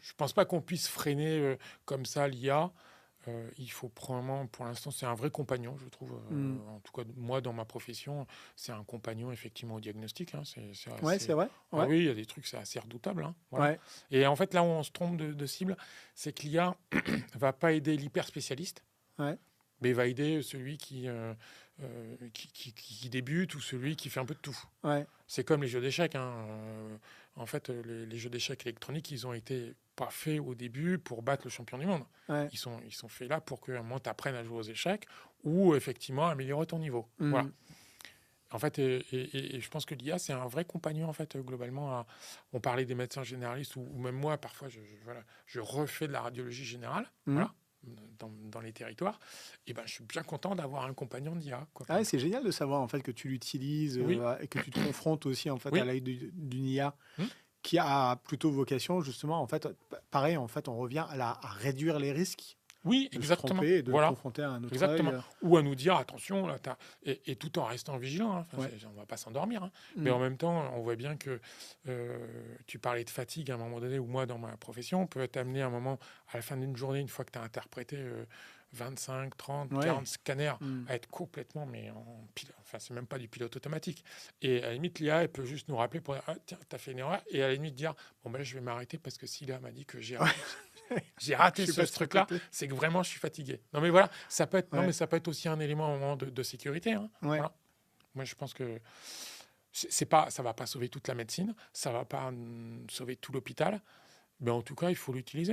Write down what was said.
je pense pas qu'on puisse freiner comme ça l'IA. Il faut probablement, pour l'instant, c'est un vrai compagnon, je trouve. Mmh. En tout cas, moi, dans ma profession, c'est un compagnon effectivement au diagnostic, hein. C'est Ouais, c'est assez... vrai? Ah Ouais, oui, il y a des trucs, c'est assez redoutable, hein. Voilà. ouais. Et en fait, là où on se trompe de cible, c'est que l'IA va pas aider l'hyper spécialiste, Ouais, mais va aider celui qui débute ou celui qui fait un peu de tout. ouais, C'est comme les jeux d'échecs, hein. En fait, les jeux d'échecs électroniques, ils ont été pas faits au début pour battre le champion du monde. ouais. Ils sont faits là pour que un moment tu apprennes à jouer aux échecs ou effectivement améliorer ton niveau. Voilà. Mmh. En fait, et je pense que l'IA, c'est un vrai compagnon, en fait, globalement. On parlait des médecins généralistes, ou même moi, parfois, voilà, je refais de la radiologie générale, Mmh. voilà, dans les territoires. Et ben, je suis bien content d'avoir un compagnon d'IA, quoi, Ah pour ouais, le coup. c'est génial de savoir en fait que tu l'utilises, Oui, et que tu te confrontes aussi en fait à oui. l'aide d'une IA Hmm. qui a plutôt vocation justement en fait, pareil en fait on revient à réduire les risques Oui, de se exactement. tromper et de le Voilà. confronter à un autre œil. Exactement. Ou à nous dire, attention, là, et tout en restant vigilant, hein. Enfin, Ouais. on ne va pas s'endormir, hein. Mais en Mmh. même temps, on voit bien que tu parlais de fatigue à un moment donné, ou moi, dans ma profession, on peut t'amener un moment, à la fin d'une journée, une fois que tu as interprété 25, 30, Ouais. 40 scanners, Mmh. à être complètement, mais enfin, c'est même pas du pilote automatique. Et à la limite, l'IA, elle peut juste nous rappeler pour dire, ah, tiens, tu as fait une erreur, et à la limite dire, bon, ben là, je vais m'arrêter parce que si l'IA m'a dit que j'ai Je raté suis ce passé à truc-là, côté. c'est que vraiment je suis fatigué. Non mais voilà, ça peut être, non mais Ouais. ça peut être aussi un élément, un moment de sécurité, hein. Ouais. Voilà. Moi je pense que c'est pas, ça va pas sauver toute la médecine, ça va pas sauver tout l'hôpital, mais en tout cas il faut l'utiliser.